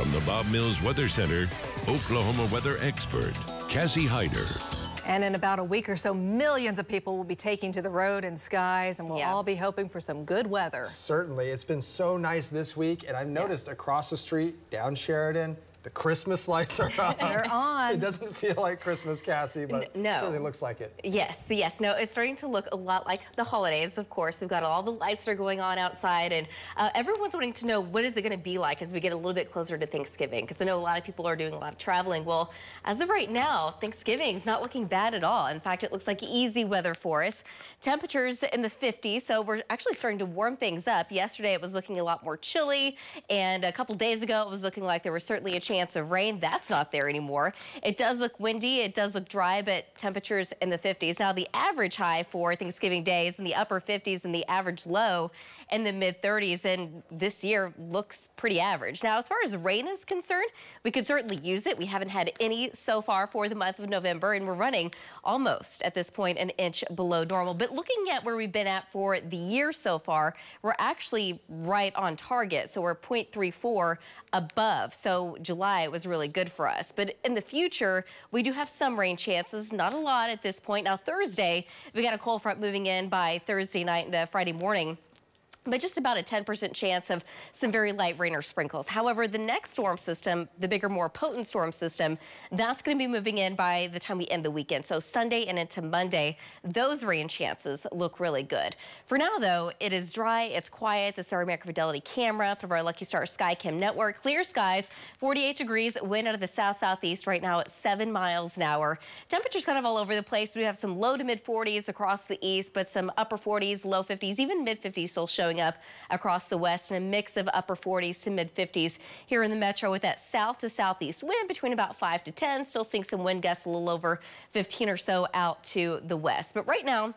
From the Bob Mills Weather Center, Oklahoma weather expert, Cassie Heiter. And in about a week or so, millions of people will be taking to the road and skies, and we'll all be hoping for some good weather. Certainly. It's been so nice this week, and I've noticed across the street, down Sheridan, the Christmas lights are on. They're on. It doesn't feel like Christmas, Cassie, but it certainly looks like it. Yes. No, it's starting to look a lot like the holidays, of course. We've got all the lights that are going on outside, and everyone's wanting to know what is it going to be like as we get a little bit closer to Thanksgiving, because I know a lot of people are doing a lot of traveling. Well, as of right now, Thanksgiving is not looking bad at all. In fact, it looks like easy weather for us. Temperatures in the 50s, so we're actually starting to warm things up. Yesterday, it was looking a lot more chilly, and a couple days ago, it was looking like there was certainly a chance of rain. That's not there anymore. It does look windy, it does look dry, but temperatures in the 50s. Now, the average high for Thanksgiving Day is in the upper 50s and the average low in the mid 30s, and this year looks pretty average. Now, as far as rain is concerned, we could certainly use it. We haven't had any so far for the month of November, and we're running almost at this point an inch below normal. But looking at where we've been at for the year so far, we're actually right on target. So we're 0.34 above. So July was really good for us. But in the future, we do have some rain chances, not a lot at this point. Now, Thursday, we got a cold front moving in by Thursday night into Friday morning, but just about a 10% chance of some very light rain or sprinkles. However, the next storm system, the bigger, more potent storm system, that's going to be moving in by the time we end the weekend. So Sunday and into Monday, those rain chances look really good. For now, though, it is dry, it's quiet. This is our American Fidelity camera up of our Lucky Star SkyCam network. Clear skies, 48 degrees, wind out of the south-southeast right now at 7 miles an hour. Temperatures kind of all over the place. We have some low to mid 40s across the east, but some upper 40s, low 50s, even mid 50s still showing up across the west, and a mix of upper 40s to mid 50s here in the metro with that south to southeast wind between about 5 to 10. Still seeing some wind gusts a little over 15 or so out to the west. But right now,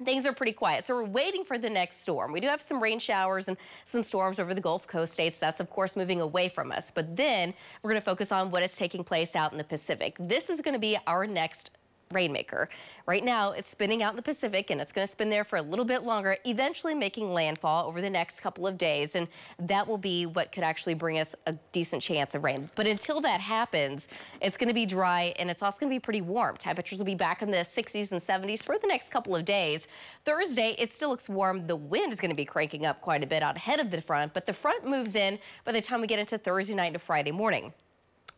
things are pretty quiet, so we're waiting for the next storm. We do have some rain showers and some storms over the Gulf Coast states. That's, of course, moving away from us. But then we're going to focus on what is taking place out in the Pacific. This is going to be our next rainmaker. Right now, it's spinning out in the Pacific, and it's going to spin there for a little bit longer, eventually making landfall over the next couple of days, and that will be what could actually bring us a decent chance of rain. But until that happens, it's going to be dry, and it's also going to be pretty warm. Temperatures will be back in the 60s and 70s for the next couple of days. Thursday, it still looks warm. The wind is going to be cranking up quite a bit out ahead of the front, but the front moves in by the time we get into Thursday night to Friday morning.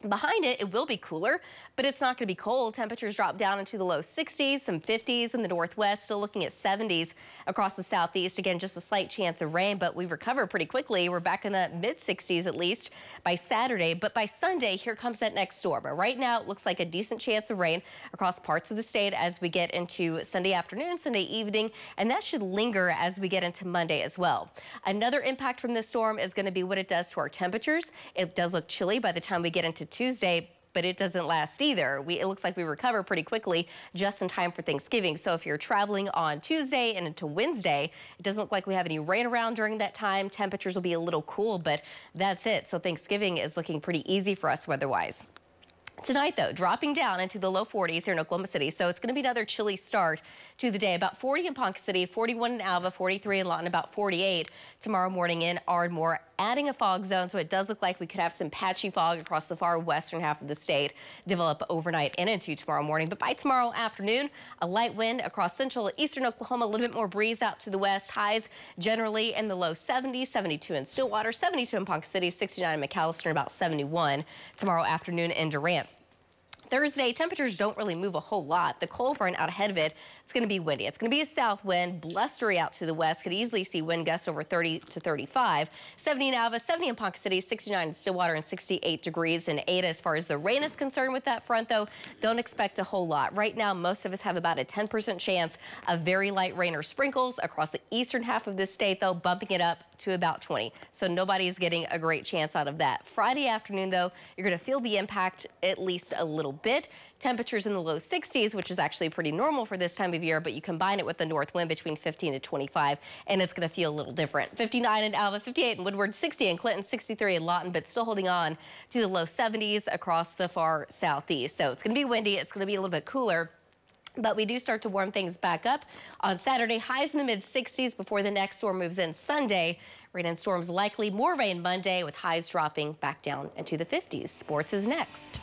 Behind it, it will be cooler, but it's not going to be cold. Temperatures drop down into the low 60s, some 50s in the northwest, still looking at 70s across the southeast. Again, just a slight chance of rain, but we recover pretty quickly. We're back in the mid 60s at least by Saturday, but by Sunday, here comes that next storm. Right now, it looks like a decent chance of rain across parts of the state as we get into Sunday afternoon, Sunday evening, and that should linger as we get into Monday as well. Another impact from this storm is going to be what it does to our temperatures. It does look chilly by the time we get into Tuesday, but it doesn't last either. It looks like we recover pretty quickly just in time for Thanksgiving. So if you're traveling on Tuesday and into Wednesday, it doesn't look like we have any rain around during that time. Temperatures will be a little cool, but that's it. So Thanksgiving is looking pretty easy for us weather-wise. Tonight, though, dropping down into the low 40s here in Oklahoma City, so it's going to be another chilly start to the day. About 40 in Ponca City, 41 in Alva, 43 in Lawton, about 48 tomorrow morning in Ardmore. Adding a fog zone, so it does look like we could have some patchy fog across the far western half of the state develop overnight and into tomorrow morning. But by tomorrow afternoon, a light wind across central eastern Oklahoma, a little bit more breeze out to the west. Highs generally in the low 70s, 72 in Stillwater, 72 in Ponca City, 69 in McAllister, and about 71 tomorrow afternoon in Durant. Thursday, temperatures don't really move a whole lot. The cold front out ahead of it, it's going to be windy. It's going to be a south wind, blustery out to the west. Could easily see wind gusts over 30 to 35. 70 in Alva, 70 in Ponca City, 69 in Stillwater, and 68 degrees in Ada. As far as the rain is concerned with that front, though, don't expect a whole lot. Right now, most of us have about a 10% chance of very light rain or sprinkles across the eastern half of this state, though, bumping it up to about 20. So nobody's getting a great chance out of that. Friday afternoon, though, you're going to feel the impact at least a little bit. Temperatures in the low 60s, which is actually pretty normal for this time of year, but you combine it with the north wind between 15 to 25, and it's going to feel a little different. 59 in Alva, 58 in Woodward, 60 in Clinton, 63 in Lawton, but still holding on to the low 70s across the far southeast. So it's going to be windy. It's going to be a little bit cooler. But we do start to warm things back up on Saturday. Highs in the mid 60s before the next storm moves in Sunday. Rain and storms likely, more rain Monday with highs dropping back down into the 50s. Sports is next.